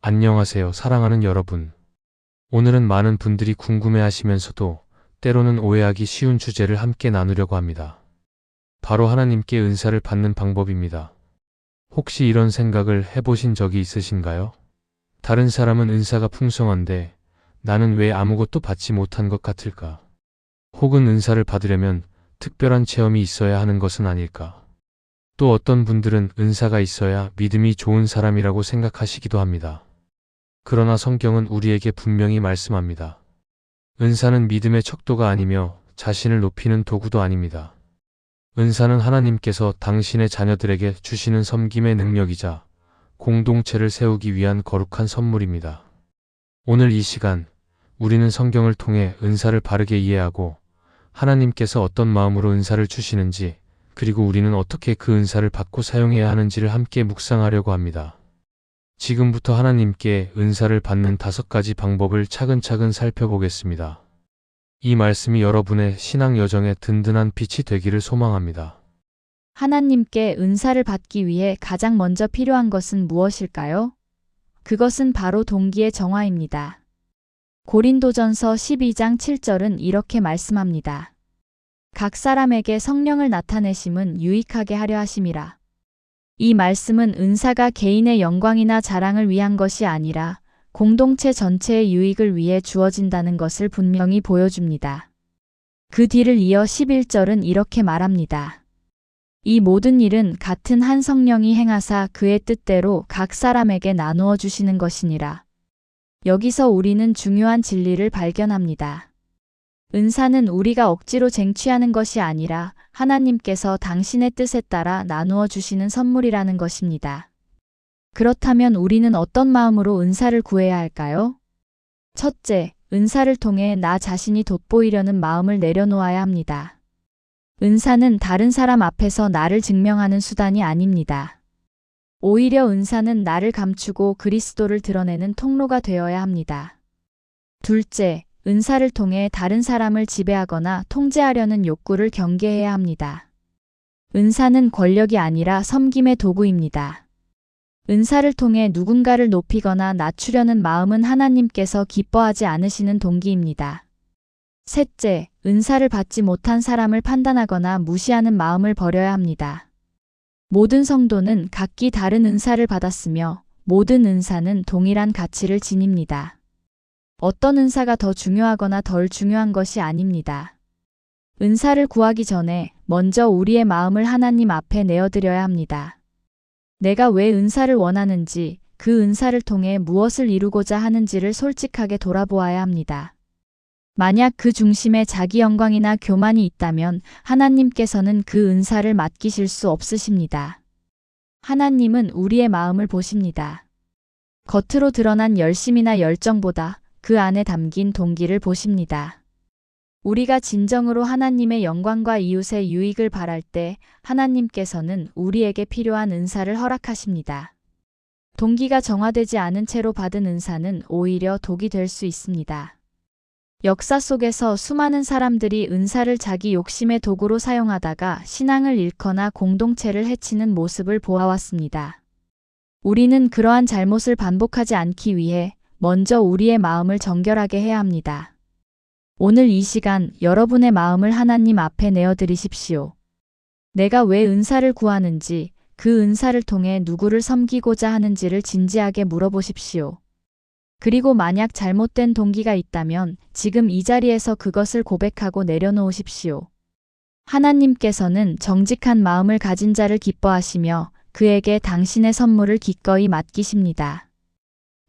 안녕하세요, 사랑하는 여러분. 오늘은 많은 분들이 궁금해하시면서도 때로는 오해하기 쉬운 주제를 함께 나누려고 합니다. 바로 하나님께 은사를 받는 방법입니다. 혹시 이런 생각을 해보신 적이 있으신가요? 다른 사람은 은사가 풍성한데 나는 왜 아무것도 받지 못한 것 같을까? 혹은 은사를 받으려면 특별한 체험이 있어야 하는 것은 아닐까? 또 어떤 분들은 은사가 있어야 믿음이 좋은 사람이라고 생각하시기도 합니다. 그러나 성경은 우리에게 분명히 말씀합니다. 은사는 믿음의 척도가 아니며 자신을 높이는 도구도 아닙니다. 은사는 하나님께서 당신의 자녀들에게 주시는 섬김의 능력이자 공동체를 세우기 위한 거룩한 선물입니다. 오늘 이 시간, 우리는 성경을 통해 은사를 바르게 이해하고 하나님께서 어떤 마음으로 은사를 주시는지, 그리고 우리는 어떻게 그 은사를 받고 사용해야 하는지를 함께 묵상하려고 합니다. 지금부터 하나님께 은사를 받는 5가지 방법을 차근차근 살펴보겠습니다. 이 말씀이 여러분의 신앙 여정에 든든한 빛이 되기를 소망합니다. 하나님께 은사를 받기 위해 가장 먼저 필요한 것은 무엇일까요? 그것은 바로 동기의 정화입니다. 고린도전서 12장 7절은 이렇게 말씀합니다. 각 사람에게 성령을 나타내심은 유익하게 하려 하심이라. 이 말씀은 은사가 개인의 영광이나 자랑을 위한 것이 아니라 공동체 전체의 유익을 위해 주어진다는 것을 분명히 보여줍니다. 그 뒤를 이어 11절은 이렇게 말합니다. 이 모든 일은 같은 한 성령이 행하사 그의 뜻대로 각 사람에게 나누어 주시는 것이니라. 여기서 우리는 중요한 진리를 발견합니다. 은사는 우리가 억지로 쟁취하는 것이 아니라 하나님께서 당신의 뜻에 따라 나누어 주시는 선물이라는 것입니다. 그렇다면 우리는 어떤 마음으로 은사를 구해야 할까요? 첫째, 은사를 통해 나 자신이 돋보이려는 마음을 내려놓아야 합니다. 은사는 다른 사람 앞에서 나를 증명하는 수단이 아닙니다. 오히려 은사는 나를 감추고 그리스도를 드러내는 통로가 되어야 합니다. 둘째, 은사를 통해 다른 사람을 지배하거나 통제하려는 욕구를 경계해야 합니다. 은사는 권력이 아니라 섬김의 도구입니다. 은사를 통해 누군가를 높이거나 낮추려는 마음은 하나님께서 기뻐하지 않으시는 동기입니다. 셋째, 은사를 받지 못한 사람을 판단하거나 무시하는 마음을 버려야 합니다. 모든 성도는 각기 다른 은사를 받았으며 모든 은사는 동일한 가치를 지닙니다. 어떤 은사가 더 중요하거나 덜 중요한 것이 아닙니다. 은사를 구하기 전에 먼저 우리의 마음을 하나님 앞에 내어드려야 합니다. 내가 왜 은사를 원하는지, 그 은사를 통해 무엇을 이루고자 하는지를 솔직하게 돌아보아야 합니다. 만약 그 중심에 자기 영광이나 교만이 있다면 하나님께서는 그 은사를 맡기실 수 없으십니다. 하나님은 우리의 마음을 보십니다. 겉으로 드러난 열심이나 열정보다 그 안에 담긴 동기를 보십니다. 우리가 진정으로 하나님의 영광과 이웃의 유익을 바랄 때 하나님께서는 우리에게 필요한 은사를 허락하십니다. 동기가 정화되지 않은 채로 받은 은사는 오히려 독이 될 수 있습니다. 역사 속에서 수많은 사람들이 은사를 자기 욕심의 도구로 사용하다가 신앙을 잃거나 공동체를 해치는 모습을 보아왔습니다. 우리는 그러한 잘못을 반복하지 않기 위해 먼저 우리의 마음을 정결하게 해야 합니다. 오늘 이 시간 여러분의 마음을 하나님 앞에 내어드리십시오. 내가 왜 은사를 구하는지, 그 은사를 통해 누구를 섬기고자 하는지를 진지하게 물어보십시오. 그리고 만약 잘못된 동기가 있다면 지금 이 자리에서 그것을 고백하고 내려놓으십시오. 하나님께서는 정직한 마음을 가진 자를 기뻐하시며 그에게 당신의 선물을 기꺼이 맡기십니다.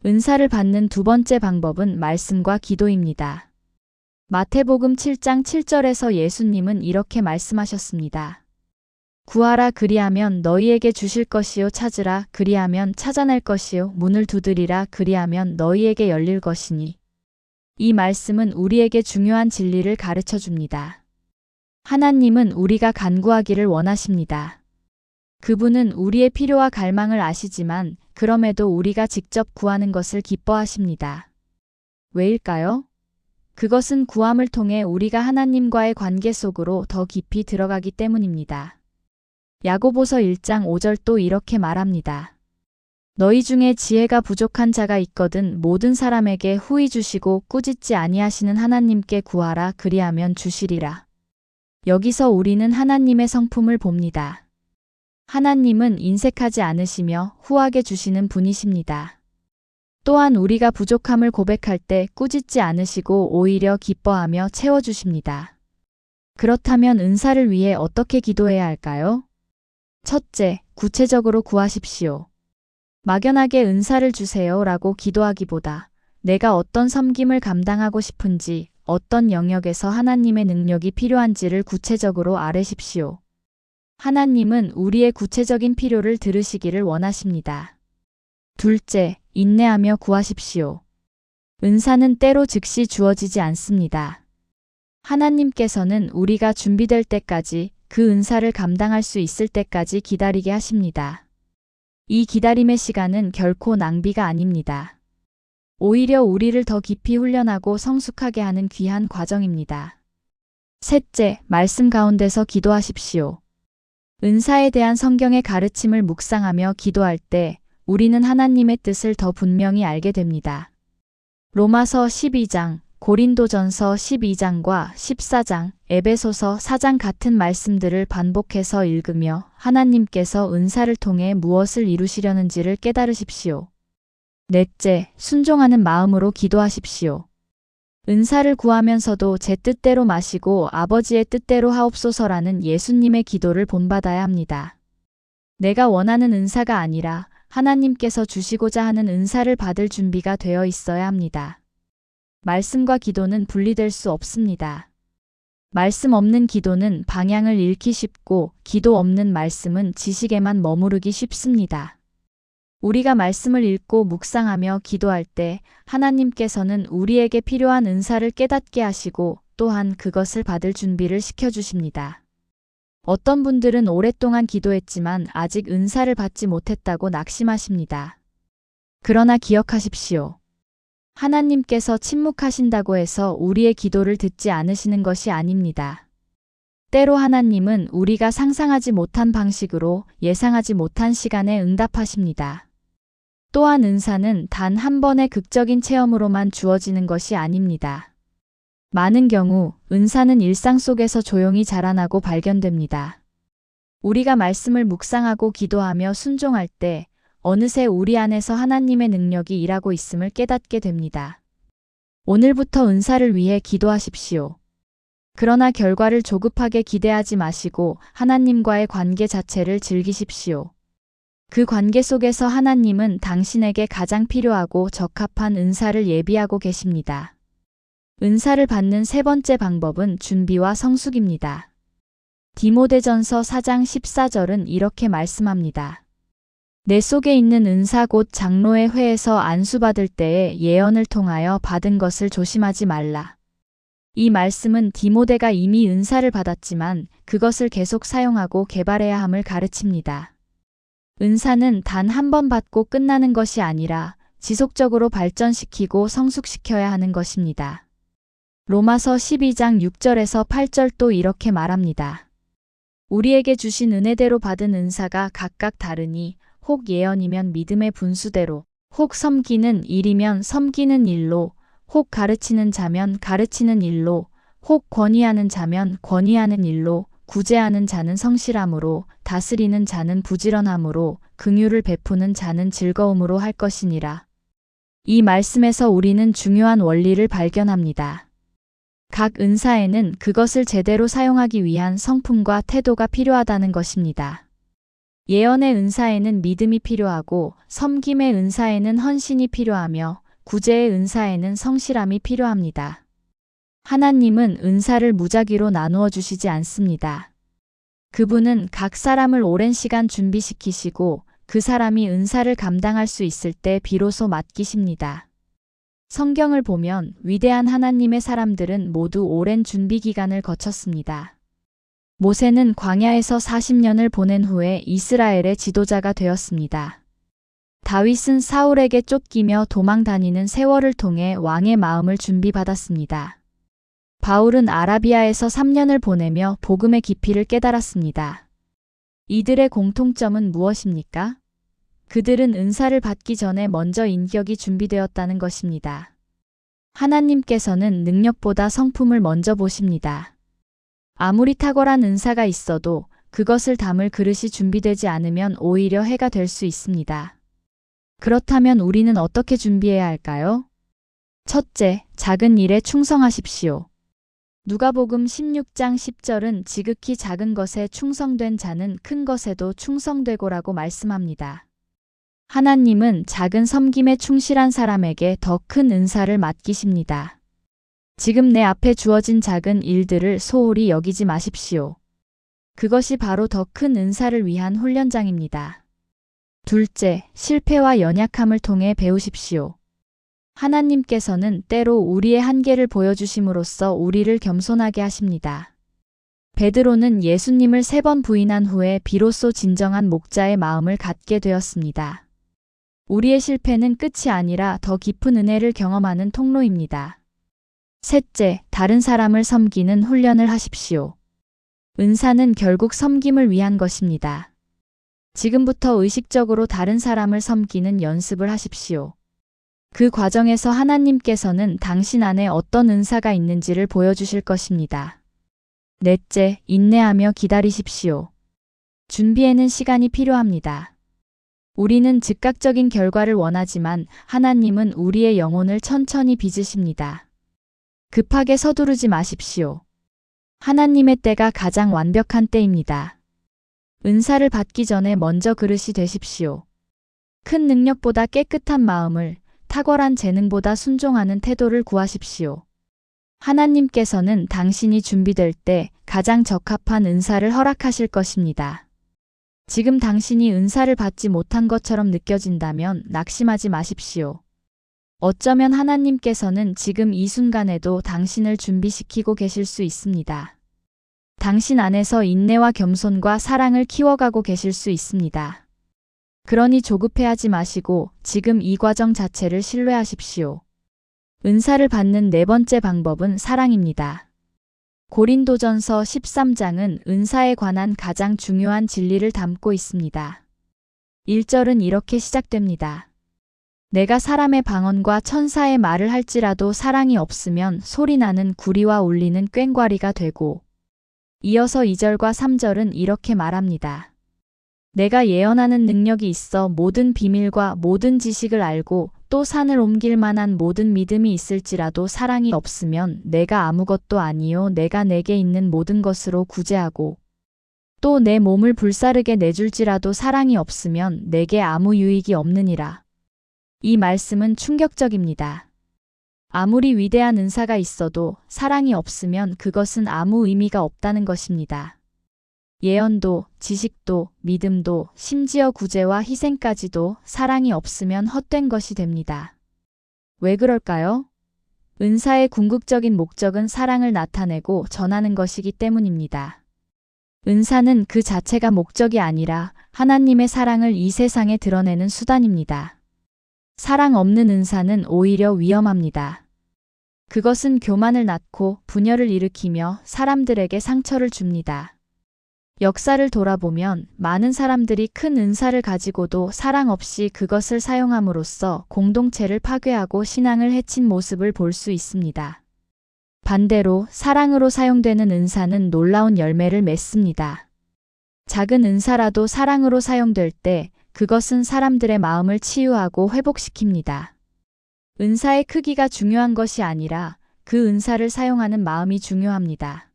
은사를 받는 두 번째 방법은 말씀과 기도입니다. 마태복음 7장 7절에서 예수님은 이렇게 말씀하셨습니다. 구하라 그리하면 너희에게 주실 것이요 찾으라 그리하면 찾아낼 것이요 문을 두드리라 그리하면 너희에게 열릴 것이니. 이 말씀은 우리에게 중요한 진리를 가르쳐 줍니다. 하나님은 우리가 간구하기를 원하십니다. 그분은 우리의 필요와 갈망을 아시지만 그럼에도 우리가 직접 구하는 것을 기뻐하십니다. 왜일까요? 그것은 구함을 통해 우리가 하나님과의 관계 속으로 더 깊이 들어가기 때문입니다. 야고보서 1장 5절 또 이렇게 말합니다. 너희 중에 지혜가 부족한 자가 있거든 모든 사람에게 후히 주시고 꾸짖지 아니하시는 하나님께 구하라 그리하면 주시리라. 여기서 우리는 하나님의 성품을 봅니다. 하나님은 인색하지 않으시며 후하게 주시는 분이십니다. 또한 우리가 부족함을 고백할 때 꾸짖지 않으시고 오히려 기뻐하며 채워주십니다. 그렇다면 은사를 위해 어떻게 기도해야 할까요? 첫째, 구체적으로 구하십시오. 막연하게 은사를 주세요 라고 기도하기보다 내가 어떤 섬김을 감당하고 싶은지, 어떤 영역에서 하나님의 능력이 필요한지를 구체적으로 아뢰십시오. 하나님은 우리의 구체적인 필요를 들으시기를 원하십니다. 둘째, 인내하며 구하십시오. 은사는 때로 즉시 주어지지 않습니다. 하나님께서는 우리가 준비될 때까지 그 은사를 감당할 수 있을 때까지 기다리게 하십니다. 이 기다림의 시간은 결코 낭비가 아닙니다. 오히려 우리를 더 깊이 훈련하고 성숙하게 하는 귀한 과정입니다. 셋째, 말씀 가운데서 기도하십시오. 은사에 대한 성경의 가르침을 묵상하며 기도할 때 우리는 하나님의 뜻을 더 분명히 알게 됩니다. 로마서 12장, 고린도전서 12장과 14장, 에베소서 4장 같은 말씀들을 반복해서 읽으며 하나님께서 은사를 통해 무엇을 이루시려는지를 깨달으십시오. 넷째, 순종하는 마음으로 기도하십시오. 은사를 구하면서도 제 뜻대로 마시고 아버지의 뜻대로 하옵소서라는 예수님의 기도를 본받아야 합니다. 내가 원하는 은사가 아니라 하나님께서 주시고자 하는 은사를 받을 준비가 되어 있어야 합니다. 말씀과 기도는 분리될 수 없습니다. 말씀 없는 기도는 방향을 잃기 쉽고 기도 없는 말씀은 지식에만 머무르기 쉽습니다. 우리가 말씀을 읽고 묵상하며 기도할 때 하나님께서는 우리에게 필요한 은사를 깨닫게 하시고 또한 그것을 받을 준비를 시켜주십니다. 어떤 분들은 오랫동안 기도했지만 아직 은사를 받지 못했다고 낙심하십니다. 그러나 기억하십시오. 하나님께서 침묵하신다고 해서 우리의 기도를 듣지 않으시는 것이 아닙니다. 때로 하나님은 우리가 상상하지 못한 방식으로 예상하지 못한 시간에 응답하십니다. 또한 은사는 단 한 번의 극적인 체험으로만 주어지는 것이 아닙니다. 많은 경우 은사는 일상 속에서 조용히 자라나고 발견됩니다. 우리가 말씀을 묵상하고 기도하며 순종할 때 어느새 우리 안에서 하나님의 능력이 일하고 있음을 깨닫게 됩니다. 오늘부터 은사를 위해 기도하십시오. 그러나 결과를 조급하게 기대하지 마시고 하나님과의 관계 자체를 즐기십시오. 그 관계 속에서 하나님은 당신에게 가장 필요하고 적합한 은사를 예비하고 계십니다. 은사를 받는 세 번째 방법은 준비와 성숙입니다. 디모데전서 4장 14절은 이렇게 말씀합니다. 내 속에 있는 은사 곧 장로의 회에서 안수받을 때에 예언을 통하여 받은 것을 조심하지 말라. 이 말씀은 디모데가 이미 은사를 받았지만 그것을 계속 사용하고 개발해야 함을 가르칩니다. 은사는 단 한 번 받고 끝나는 것이 아니라 지속적으로 발전시키고 성숙시켜야 하는 것입니다. 로마서 12장 6절에서 8절 또 이렇게 말합니다. 우리에게 주신 은혜대로 받은 은사가 각각 다르니 혹 예언이면 믿음의 분수대로, 혹 섬기는 일이면 섬기는 일로, 혹 가르치는 자면 가르치는 일로, 혹 권위하는 자면 권위하는 일로, 구제하는 자는 성실함으로, 다스리는 자는 부지런함으로, 긍휼을 베푸는 자는 즐거움으로 할 것이니라. 이 말씀에서 우리는 중요한 원리를 발견합니다. 각 은사에는 그것을 제대로 사용하기 위한 성품과 태도가 필요하다는 것입니다. 예언의 은사에는 믿음이 필요하고, 섬김의 은사에는 헌신이 필요하며, 구제의 은사에는 성실함이 필요합니다. 하나님은 은사를 무작위로 나누어 주시지 않습니다. 그분은 각 사람을 오랜 시간 준비시키시고 그 사람이 은사를 감당할 수 있을 때 비로소 맡기십니다. 성경을 보면 위대한 하나님의 사람들은 모두 오랜 준비 기간을 거쳤습니다. 모세는 광야에서 40년을 보낸 후에 이스라엘의 지도자가 되었습니다. 다윗은 사울에게 쫓기며 도망 다니는 세월을 통해 왕의 마음을 준비받았습니다. 바울은 아라비아에서 3년을 보내며 복음의 깊이를 깨달았습니다. 이들의 공통점은 무엇입니까? 그들은 은사를 받기 전에 먼저 인격이 준비되었다는 것입니다. 하나님께서는 능력보다 성품을 먼저 보십니다. 아무리 탁월한 은사가 있어도 그것을 담을 그릇이 준비되지 않으면 오히려 해가 될 수 있습니다. 그렇다면 우리는 어떻게 준비해야 할까요? 첫째, 작은 일에 충성하십시오. 누가복음 16장 10절은 지극히 작은 것에 충성된 자는 큰 것에도 충성되고라고 말씀합니다. 하나님은 작은 섬김에 충실한 사람에게 더 큰 은사를 맡기십니다. 지금 내 앞에 주어진 작은 일들을 소홀히 여기지 마십시오. 그것이 바로 더 큰 은사를 위한 훈련장입니다. 둘째, 실패와 연약함을 통해 배우십시오. 하나님께서는 때로 우리의 한계를 보여주심으로써 우리를 겸손하게 하십니다. 베드로는 예수님을 3번 부인한 후에 비로소 진정한 목자의 마음을 갖게 되었습니다. 우리의 실패는 끝이 아니라 더 깊은 은혜를 경험하는 통로입니다. 셋째, 다른 사람을 섬기는 훈련을 하십시오. 은사는 결국 섬김을 위한 것입니다. 지금부터 의식적으로 다른 사람을 섬기는 연습을 하십시오. 그 과정에서 하나님께서는 당신 안에 어떤 은사가 있는지를 보여주실 것입니다. 넷째, 인내하며 기다리십시오. 준비에는 시간이 필요합니다. 우리는 즉각적인 결과를 원하지만 하나님은 우리의 영혼을 천천히 빚으십니다. 급하게 서두르지 마십시오. 하나님의 때가 가장 완벽한 때입니다. 은사를 받기 전에 먼저 그릇이 되십시오. 큰 능력보다 깨끗한 마음을, 탁월한 재능보다 순종하는 태도를 구하십시오. 하나님께서는 당신이 준비될 때 가장 적합한 은사를 허락하실 것입니다. 지금 당신이 은사를 받지 못한 것처럼 느껴진다면 낙심하지 마십시오. 어쩌면 하나님께서는 지금 이 순간에도 당신을 준비시키고 계실 수 있습니다. 당신 안에서 인내와 겸손과 사랑을 키워가고 계실 수 있습니다. 그러니 조급해하지 마시고 지금 이 과정 자체를 신뢰하십시오. 은사를 받는 4번째 방법은 사랑입니다. 고린도전서 13장은 은사에 관한 가장 중요한 진리를 담고 있습니다. 1절은 이렇게 시작됩니다. 내가 사람의 방언과 천사의 말을 할지라도 사랑이 없으면 소리나는 구리와 울리는 꽹과리가 되고, 이어서 2절과 3절은 이렇게 말합니다. 내가 예언하는 능력이 있어 모든 비밀과 모든 지식을 알고 또 산을 옮길 만한 모든 믿음이 있을지라도 사랑이 없으면 내가 아무것도 아니요 내가 내게 있는 모든 것으로 구제하고 또 내 몸을 불사르게 내줄지라도 사랑이 없으면 내게 아무 유익이 없느니라. 이 말씀은 충격적입니다. 아무리 위대한 은사가 있어도 사랑이 없으면 그것은 아무 의미가 없다는 것입니다. 예언도, 지식도, 믿음도, 심지어 구제와 희생까지도 사랑이 없으면 헛된 것이 됩니다. 왜 그럴까요? 은사의 궁극적인 목적은 사랑을 나타내고 전하는 것이기 때문입니다. 은사는 그 자체가 목적이 아니라 하나님의 사랑을 이 세상에 드러내는 수단입니다. 사랑 없는 은사는 오히려 위험합니다. 그것은 교만을 낳고 분열을 일으키며 사람들에게 상처를 줍니다. 역사를 돌아보면 많은 사람들이 큰 은사를 가지고도 사랑 없이 그것을 사용함으로써 공동체를 파괴하고 신앙을 해친 모습을 볼 수 있습니다. 반대로 사랑으로 사용되는 은사는 놀라운 열매를 맺습니다. 작은 은사라도 사랑으로 사용될 때 그것은 사람들의 마음을 치유하고 회복시킵니다. 은사의 크기가 중요한 것이 아니라 그 은사를 사용하는 마음이 중요합니다.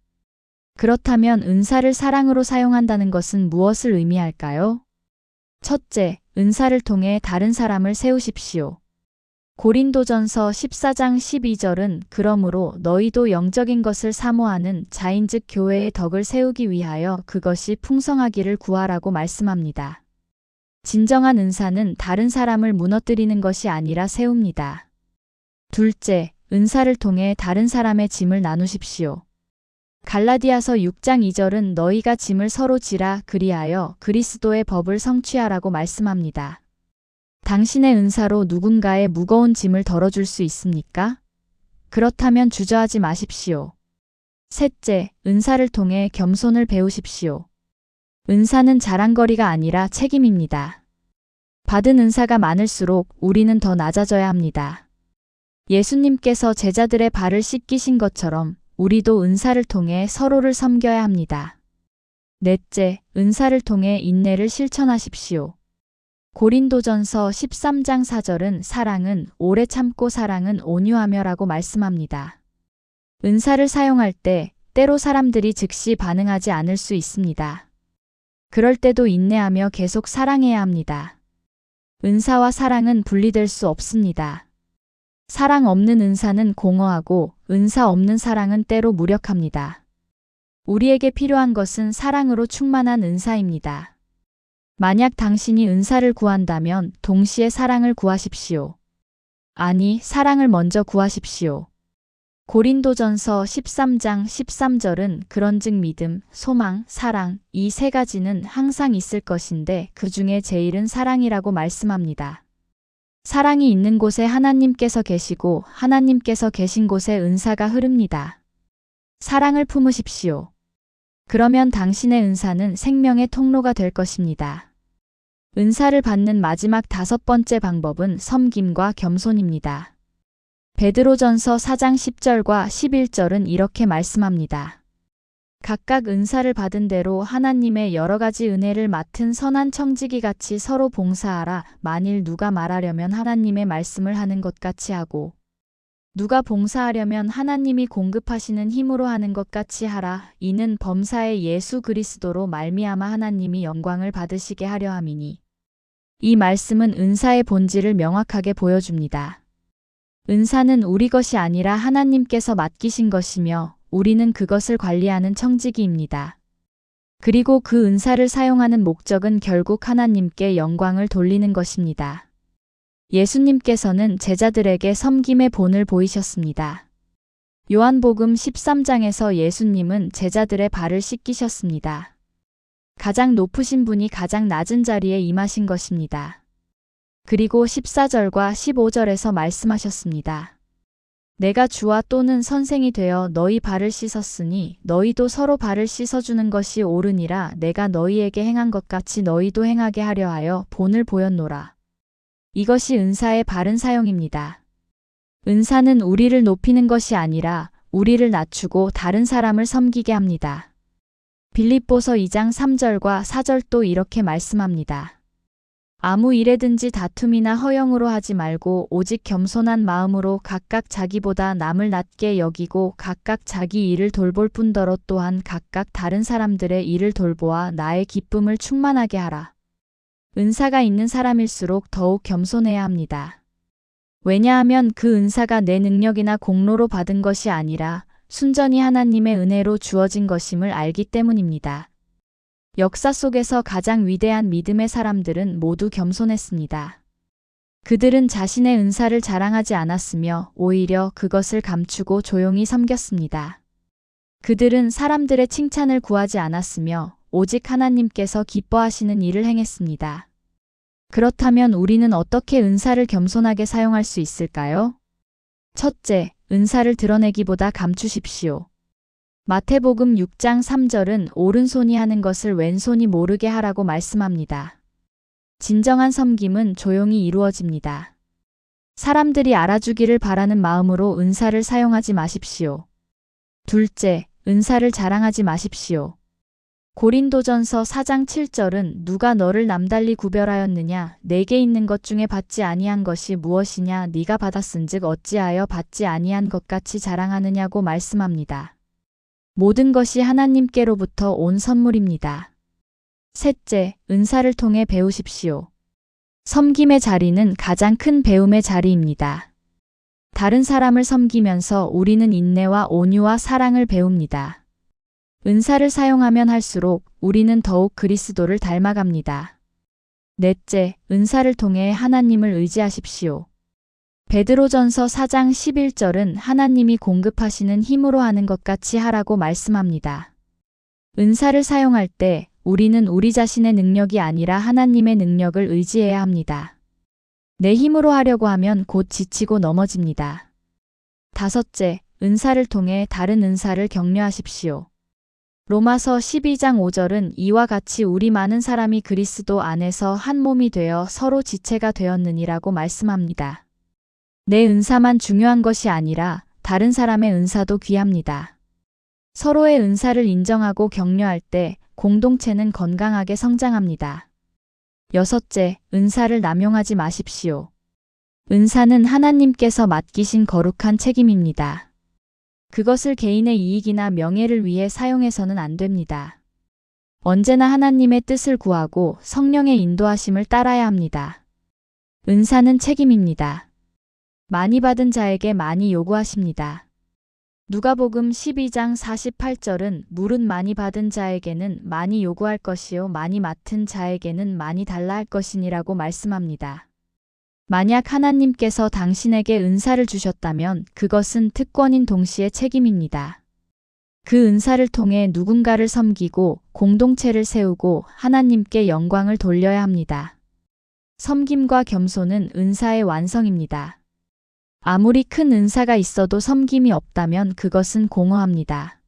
그렇다면 은사를 사랑으로 사용한다는 것은 무엇을 의미할까요? 첫째, 은사를 통해 다른 사람을 세우십시오. 고린도전서 14장 12절은 그러므로 너희도 영적인 것을 사모하는 자인즉 교회의 덕을 세우기 위하여 그것이 풍성하기를 구하라고 말씀합니다. 진정한 은사는 다른 사람을 무너뜨리는 것이 아니라 세웁니다. 둘째, 은사를 통해 다른 사람의 짐을 나누십시오. 갈라디아서 6장 2절은 너희가 짐을 서로 지라 그리하여 그리스도의 법을 성취하라고 말씀합니다. 당신의 은사로 누군가의 무거운 짐을 덜어줄 수 있습니까? 그렇다면 주저하지 마십시오. 셋째, 은사를 통해 겸손을 배우십시오. 은사는 자랑거리가 아니라 책임입니다. 받은 은사가 많을수록 우리는 더 낮아져야 합니다. 예수님께서 제자들의 발을 씻기신 것처럼 우리도 은사를 통해 서로를 섬겨야 합니다. 넷째, 은사를 통해 인내를 실천하십시오. 고린도전서 13장 4절은 사랑은 오래 참고 사랑은 온유하며라고 말씀합니다. 은사를 사용할 때 때로 사람들이 즉시 반응하지 않을 수 있습니다. 그럴 때도 인내하며 계속 사랑해야 합니다. 은사와 사랑은 분리될 수 없습니다. 사랑 없는 은사는 공허하고 은사 없는 사랑은 때로 무력합니다. 우리에게 필요한 것은 사랑으로 충만한 은사입니다. 만약 당신이 은사를 구한다면 동시에 사랑을 구하십시오. 아니, 사랑을 먼저 구하십시오. 고린도전서 13장 13절은 그런즉 믿음, 소망, 사랑 이 세 가지는 항상 있을 것인데 그 중에 제일은 사랑이라고 말씀합니다. 사랑이 있는 곳에 하나님께서 계시고 하나님께서 계신 곳에 은사가 흐릅니다. 사랑을 품으십시오. 그러면 당신의 은사는 생명의 통로가 될 것입니다. 은사를 받는 마지막 5번째 방법은 섬김과 겸손입니다. 베드로전서 4장 10절과 11절은 이렇게 말씀합니다. 각각 은사를 받은 대로 하나님의 여러 가지 은혜를 맡은 선한 청지기 같이 서로 봉사하라. 만일 누가 말하려면 하나님의 말씀을 하는 것 같이 하고 누가 봉사하려면 하나님이 공급하시는 힘으로 하는 것 같이 하라. 이는 범사의 예수 그리스도로 말미암아 하나님이 영광을 받으시게 하려 함이니. 이 말씀은 은사의 본질을 명확하게 보여줍니다. 은사는 우리 것이 아니라 하나님께서 맡기신 것이며 우리는 그것을 관리하는 청지기입니다. 그리고 그 은사를 사용하는 목적은 결국 하나님께 영광을 돌리는 것입니다. 예수님께서는 제자들에게 섬김의 본을 보이셨습니다. 요한복음 13장에서 예수님은 제자들의 발을 씻기셨습니다. 가장 높으신 분이 가장 낮은 자리에 임하신 것입니다. 그리고 14절과 15절에서 말씀하셨습니다. 내가 주와 또는 선생이 되어 너희 발을 씻었으니 너희도 서로 발을 씻어주는 것이 옳으니라. 내가 너희에게 행한 것 같이 너희도 행하게 하려 하여 본을 보였노라. 이것이 은사의 바른 사용입니다. 은사는 우리를 높이는 것이 아니라 우리를 낮추고 다른 사람을 섬기게 합니다. 빌립보서 2장 3절과 4절도 이렇게 말씀합니다. 아무 일에든지 다툼이나 허영으로 하지 말고 오직 겸손한 마음으로 각각 자기보다 남을 낮게 여기고 각각 자기 일을 돌볼 뿐더러 또한 각각 다른 사람들의 일을 돌보아 나의 기쁨을 충만하게 하라. 은사가 있는 사람일수록 더욱 겸손해야 합니다. 왜냐하면 그 은사가 내 능력이나 공로로 받은 것이 아니라 순전히 하나님의 은혜로 주어진 것임을 알기 때문입니다. 역사 속에서 가장 위대한 믿음의 사람들은 모두 겸손했습니다. 그들은 자신의 은사를 자랑하지 않았으며 오히려 그것을 감추고 조용히 섬겼습니다. 그들은 사람들의 칭찬을 구하지 않았으며 오직 하나님께서 기뻐하시는 일을 행했습니다. 그렇다면 우리는 어떻게 은사를 겸손하게 사용할 수 있을까요? 첫째, 은사를 드러내기보다 감추십시오. 마태복음 6장 3절은 오른손이 하는 것을 왼손이 모르게 하라고 말씀합니다. 진정한 섬김은 조용히 이루어집니다. 사람들이 알아주기를 바라는 마음으로 은사를 사용하지 마십시오. 둘째, 은사를 자랑하지 마십시오. 고린도전서 4장 7절은 누가 너를 남달리 구별하였느냐? 내게 있는 것 중에 받지 아니한 것이 무엇이냐? 네가 받았은즉 어찌하여 받지 아니한 것 같이 자랑하느냐고 말씀합니다. 모든 것이 하나님께로부터 온 선물입니다. 셋째, 은사를 통해 배우십시오. 섬김의 자리는 가장 큰 배움의 자리입니다. 다른 사람을 섬기면서 우리는 인내와 온유와 사랑을 배웁니다. 은사를 사용하면 할수록 우리는 더욱 그리스도를 닮아갑니다. 넷째, 은사를 통해 하나님을 의지하십시오. 베드로전서 4장 11절은 하나님이 공급하시는 힘으로 하는 것 같이 하라고 말씀합니다. 은사를 사용할 때 우리는 우리 자신의 능력이 아니라 하나님의 능력을 의지해야 합니다. 내 힘으로 하려고 하면 곧 지치고 넘어집니다. 다섯째, 은사를 통해 다른 은사를 격려하십시오. 로마서 12장 5절은 이와 같이 우리 많은 사람이 그리스도 안에서 한 몸이 되어 서로 지체가 되었느니라고 말씀합니다. 내 은사만 중요한 것이 아니라 다른 사람의 은사도 귀합니다. 서로의 은사를 인정하고 격려할 때 공동체는 건강하게 성장합니다. 여섯째, 은사를 남용하지 마십시오. 은사는 하나님께서 맡기신 거룩한 책임입니다. 그것을 개인의 이익이나 명예를 위해 사용해서는 안 됩니다. 언제나 하나님의 뜻을 구하고 성령의 인도하심을 따라야 합니다. 은사는 책임입니다. 많이 받은 자에게 많이 요구하십니다. 누가복음 12장 48절은 물은 많이 받은 자에게는 많이 요구할 것이요 많이 맡은 자에게는 많이 달라 할 것이니라고 말씀합니다. 만약 하나님께서 당신에게 은사를 주셨다면 그것은 특권인 동시에 책임입니다. 그 은사를 통해 누군가를 섬기고 공동체를 세우고 하나님께 영광을 돌려야 합니다. 섬김과 겸손은 은사의 완성입니다. 아무리 큰 은사가 있어도 섬김이 없다면 그것은 공허합니다.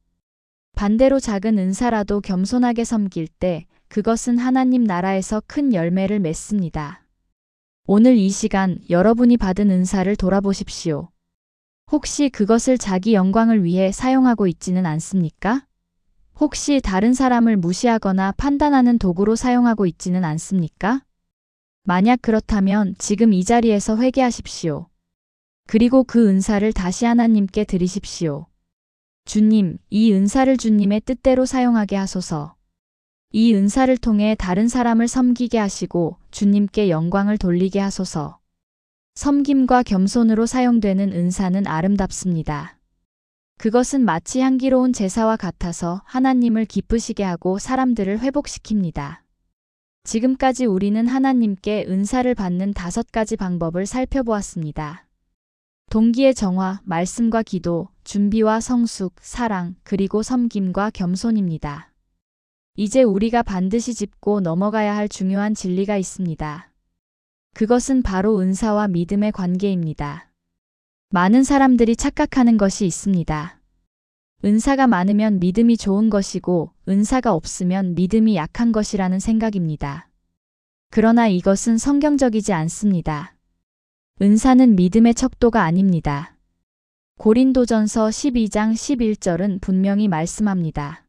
반대로 작은 은사라도 겸손하게 섬길 때 그것은 하나님 나라에서 큰 열매를 맺습니다. 오늘 이 시간 여러분이 받은 은사를 돌아보십시오. 혹시 그것을 자기 영광을 위해 사용하고 있지는 않습니까? 혹시 다른 사람을 무시하거나 판단하는 도구로 사용하고 있지는 않습니까? 만약 그렇다면 지금 이 자리에서 회개하십시오. 그리고 그 은사를 다시 하나님께 드리십시오. 주님, 이 은사를 주님의 뜻대로 사용하게 하소서. 이 은사를 통해 다른 사람을 섬기게 하시고 주님께 영광을 돌리게 하소서. 섬김과 겸손으로 사용되는 은사는 아름답습니다. 그것은 마치 향기로운 제사와 같아서 하나님을 기쁘시게 하고 사람들을 회복시킵니다. 지금까지 우리는 하나님께 은사를 받는 5가지 방법을 살펴보았습니다. 동기의 정화, 말씀과 기도, 준비와 성숙, 사랑, 그리고 섬김과 겸손입니다. 이제 우리가 반드시 짚고 넘어가야 할 중요한 진리가 있습니다. 그것은 바로 은사와 믿음의 관계입니다. 많은 사람들이 착각하는 것이 있습니다. 은사가 많으면 믿음이 좋은 것이고 은사가 없으면 믿음이 약한 것이라는 생각입니다. 그러나 이것은 성경적이지 않습니다. 은사는 믿음의 척도가 아닙니다. 고린도전서 12장 11절은 분명히 말씀합니다.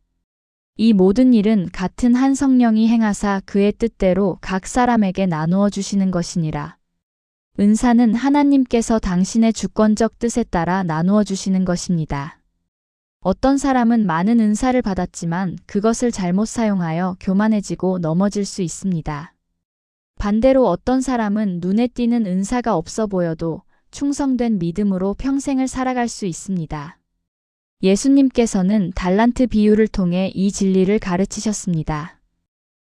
이 모든 일은 같은 한 성령이 행하사 그의 뜻대로 각 사람에게 나누어 주시는 것이니라. 은사는 하나님께서 당신의 주권적 뜻에 따라 나누어 주시는 것입니다. 어떤 사람은 많은 은사를 받았지만 그것을 잘못 사용하여 교만해지고 넘어질 수 있습니다. 반대로 어떤 사람은 눈에 띄는 은사가 없어 보여도 충성된 믿음으로 평생을 살아갈 수 있습니다. 예수님께서는 달란트 비유를 통해 이 진리를 가르치셨습니다.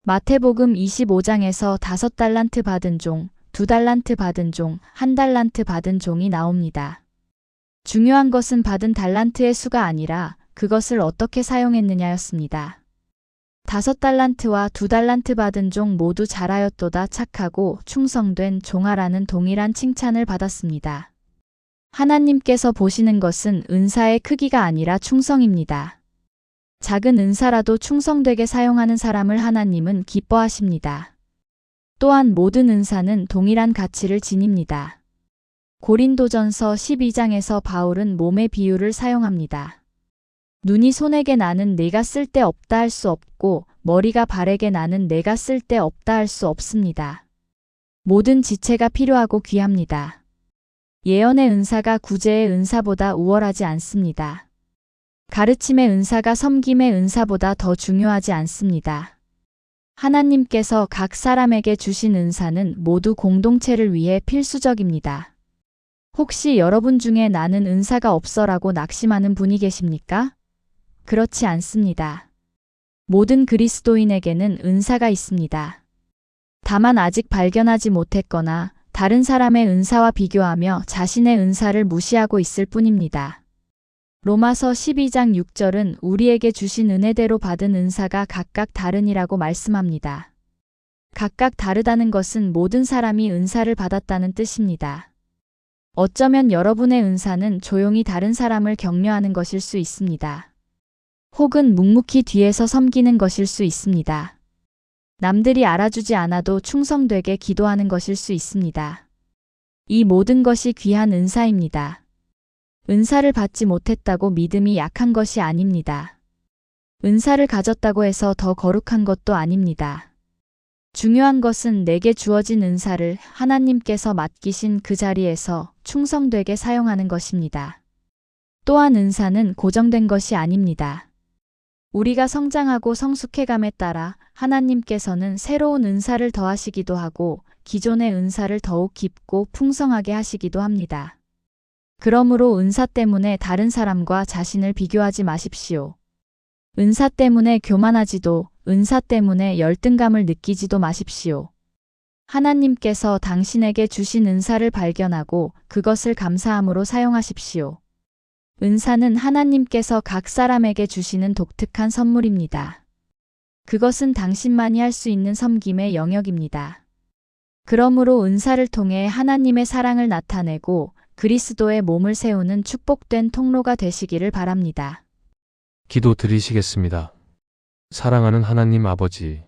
마태복음 25장에서 5달란트 받은 종, 2달란트 받은 종, 1달란트 받은 종이 나옵니다. 중요한 것은 받은 달란트의 수가 아니라 그것을 어떻게 사용했느냐였습니다. 5달란트와 2달란트 받은 종 모두 잘하였도다 착하고 충성된 종아라는 동일한 칭찬을 받았습니다. 하나님께서 보시는 것은 은사의 크기가 아니라 충성입니다. 작은 은사라도 충성되게 사용하는 사람을 하나님은 기뻐하십니다. 또한 모든 은사는 동일한 가치를 지닙니다. 고린도전서 12장에서 바울은 몸의 비유를 사용합니다. 눈이 손에게 나는 내가 쓸데없다 할 수 없고 머리가 발에게 나는 내가 쓸데없다 할 수 없습니다. 모든 지체가 필요하고 귀합니다. 예언의 은사가 구제의 은사보다 우월하지 않습니다. 가르침의 은사가 섬김의 은사보다 더 중요하지 않습니다. 하나님께서 각 사람에게 주신 은사는 모두 공동체를 위해 필수적입니다. 혹시 여러분 중에 나는 은사가 없어라고 낙심하는 분이 계십니까? 그렇지 않습니다. 모든 그리스도인에게는 은사가 있습니다. 다만 아직 발견하지 못했거나 다른 사람의 은사와 비교하며 자신의 은사를 무시하고 있을 뿐입니다. 로마서 12장 6절은 우리에게 주신 은혜대로 받은 은사가 각각 다르니라고 말씀합니다. 각각 다르다는 것은 모든 사람이 은사를 받았다는 뜻입니다. 어쩌면 여러분의 은사는 조용히 다른 사람을 격려하는 것일 수 있습니다. 혹은 묵묵히 뒤에서 섬기는 것일 수 있습니다. 남들이 알아주지 않아도 충성되게 기도하는 것일 수 있습니다. 이 모든 것이 귀한 은사입니다. 은사를 받지 못했다고 믿음이 약한 것이 아닙니다. 은사를 가졌다고 해서 더 거룩한 것도 아닙니다. 중요한 것은 내게 주어진 은사를 하나님께서 맡기신 그 자리에서 충성되게 사용하는 것입니다. 또한 은사는 고정된 것이 아닙니다. 우리가 성장하고 성숙해감에 따라 하나님께서는 새로운 은사를 더하시기도 하고 기존의 은사를 더욱 깊고 풍성하게 하시기도 합니다. 그러므로 은사 때문에 다른 사람과 자신을 비교하지 마십시오. 은사 때문에 교만하지도, 은사 때문에 열등감을 느끼지도 마십시오. 하나님께서 당신에게 주신 은사를 발견하고 그것을 감사함으로 사용하십시오. 은사는 하나님께서 각 사람에게 주시는 독특한 선물입니다. 그것은 당신만이 할 수 있는 섬김의 영역입니다. 그러므로 은사를 통해 하나님의 사랑을 나타내고 그리스도의 몸을 세우는 축복된 통로가 되시기를 바랍니다. 기도 드리시겠습니다. 사랑하는 하나님 아버지,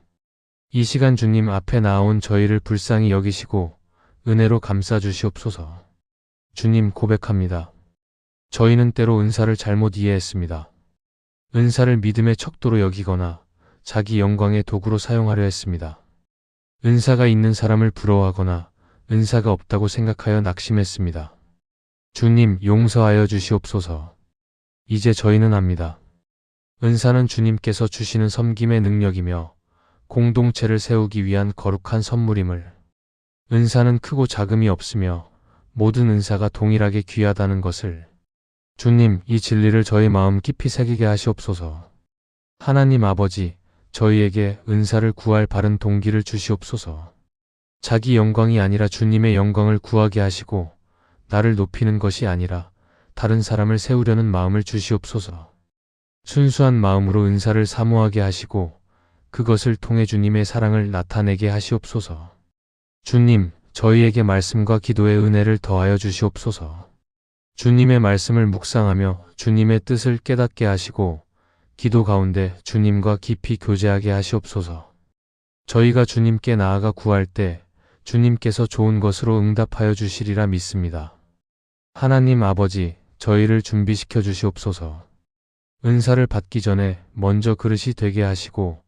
이 시간 주님 앞에 나온 저희를 불쌍히 여기시고 은혜로 감싸 주시옵소서. 주님 고백합니다. 저희는 때로 은사를 잘못 이해했습니다. 은사를 믿음의 척도로 여기거나 자기 영광의 도구로 사용하려 했습니다. 은사가 있는 사람을 부러워하거나 은사가 없다고 생각하여 낙심했습니다. 주님 용서하여 주시옵소서. 이제 저희는 압니다. 은사는 주님께서 주시는 섬김의 능력이며 공동체를 세우기 위한 거룩한 선물임을, 은사는 크고 작음이 없으며 모든 은사가 동일하게 귀하다는 것을, 주님 이 진리를 저희 마음 깊이 새기게 하시옵소서. 하나님 아버지, 저희에게 은사를 구할 바른 동기를 주시옵소서. 자기 영광이 아니라 주님의 영광을 구하게 하시고 나를 높이는 것이 아니라 다른 사람을 세우려는 마음을 주시옵소서. 순수한 마음으로 은사를 사모하게 하시고 그것을 통해 주님의 사랑을 나타내게 하시옵소서. 주님, 저희에게 말씀과 기도의 은혜를 더하여 주시옵소서. 주님의 말씀을 묵상하며 주님의 뜻을 깨닫게 하시고 기도 가운데 주님과 깊이 교제하게 하시옵소서. 저희가 주님께 나아가 구할 때 주님께서 좋은 것으로 응답하여 주시리라 믿습니다. 하나님 아버지, 저희를 준비시켜 주시옵소서. 은사를 받기 전에 먼저 그릇이 되게 하시고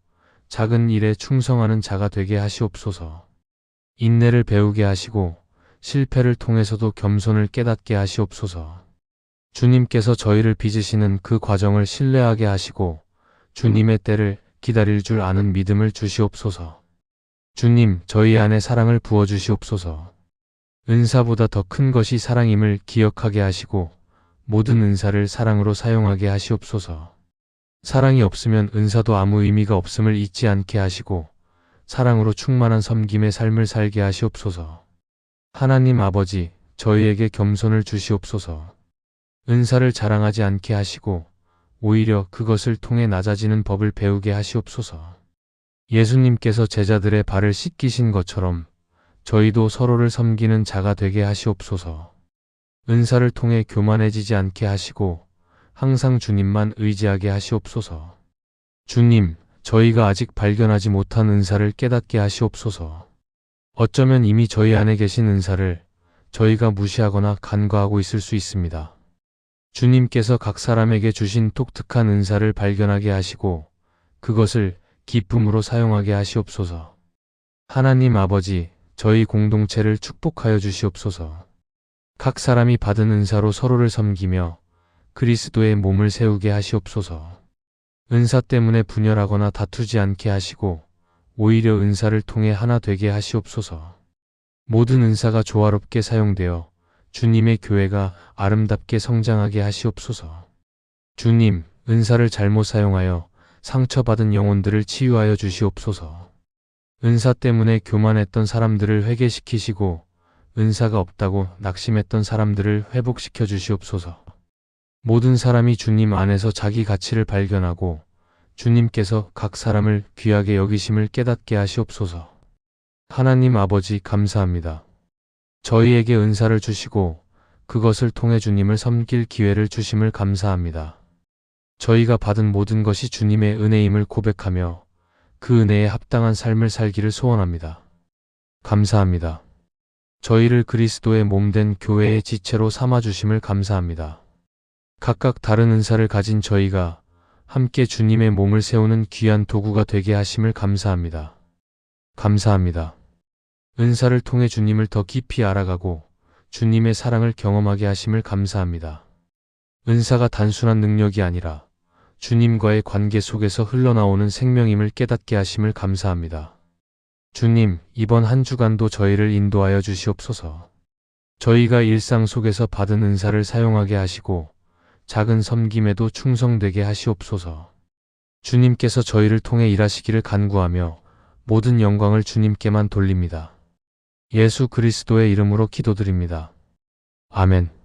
작은 일에 충성하는 자가 되게 하시옵소서. 인내를 배우게 하시고 실패를 통해서도 겸손을 깨닫게 하시옵소서. 주님께서 저희를 빚으시는 그 과정을 신뢰하게 하시고 주님의 때를 기다릴 줄 아는 믿음을 주시옵소서. 주님, 저희 안에 사랑을 부어주시옵소서. 은사보다 더 큰 것이 사랑임을 기억하게 하시고 모든 은사를 사랑으로 사용하게 하시옵소서. 사랑이 없으면 은사도 아무 의미가 없음을 잊지 않게 하시고 사랑으로 충만한 섬김의 삶을 살게 하시옵소서. 하나님 아버지, 저희에게 겸손을 주시옵소서. 은사를 자랑하지 않게 하시고 오히려 그것을 통해 낮아지는 법을 배우게 하시옵소서. 예수님께서 제자들의 발을 씻기신 것처럼 저희도 서로를 섬기는 자가 되게 하시옵소서. 은사를 통해 교만해지지 않게 하시고 항상 주님만 의지하게 하시옵소서. 주님, 저희가 아직 발견하지 못한 은사를 깨닫게 하시옵소서. 어쩌면 이미 저희 안에 계신 은사를 저희가 무시하거나 간과하고 있을 수 있습니다. 주님께서 각 사람에게 주신 독특한 은사를 발견하게 하시고 그것을 기쁨으로 사용하게 하시옵소서. 하나님 아버지, 저희 공동체를 축복하여 주시옵소서. 각 사람이 받은 은사로 서로를 섬기며 그리스도의 몸을 세우게 하시옵소서. 은사 때문에 분열하거나 다투지 않게 하시고 오히려 은사를 통해 하나 되게 하시옵소서. 모든 은사가 조화롭게 사용되어 주님의 교회가 아름답게 성장하게 하시옵소서. 주님, 은사를 잘못 사용하여 상처받은 영혼들을 치유하여 주시옵소서. 은사 때문에 교만했던 사람들을 회개시키시고 은사가 없다고 낙심했던 사람들을 회복시켜 주시옵소서. 모든 사람이 주님 안에서 자기 가치를 발견하고 주님께서 각 사람을 귀하게 여기심을 깨닫게 하시옵소서. 하나님 아버지 감사합니다. 저희에게 은사를 주시고 그것을 통해 주님을 섬길 기회를 주심을 감사합니다. 저희가 받은 모든 것이 주님의 은혜임을 고백하며 그 은혜에 합당한 삶을 살기를 소원합니다. 감사합니다. 저희를 그리스도의 몸된 교회의 지체로 삼아주심을 감사합니다. 각각 다른 은사를 가진 저희가 함께 주님의 몸을 세우는 귀한 도구가 되게 하심을 감사합니다. 감사합니다. 은사를 통해 주님을 더 깊이 알아가고 주님의 사랑을 경험하게 하심을 감사합니다. 은사가 단순한 능력이 아니라 주님과의 관계 속에서 흘러나오는 생명임을 깨닫게 하심을 감사합니다. 주님, 이번 한 주간도 저희를 인도하여 주시옵소서. 저희가 일상 속에서 받은 은사를 사용하게 하시고 작은 섬김에도 충성되게 하시옵소서. 주님께서 저희를 통해 일하시기를 간구하며 모든 영광을 주님께만 돌립니다. 예수 그리스도의 이름으로 기도드립니다. 아멘.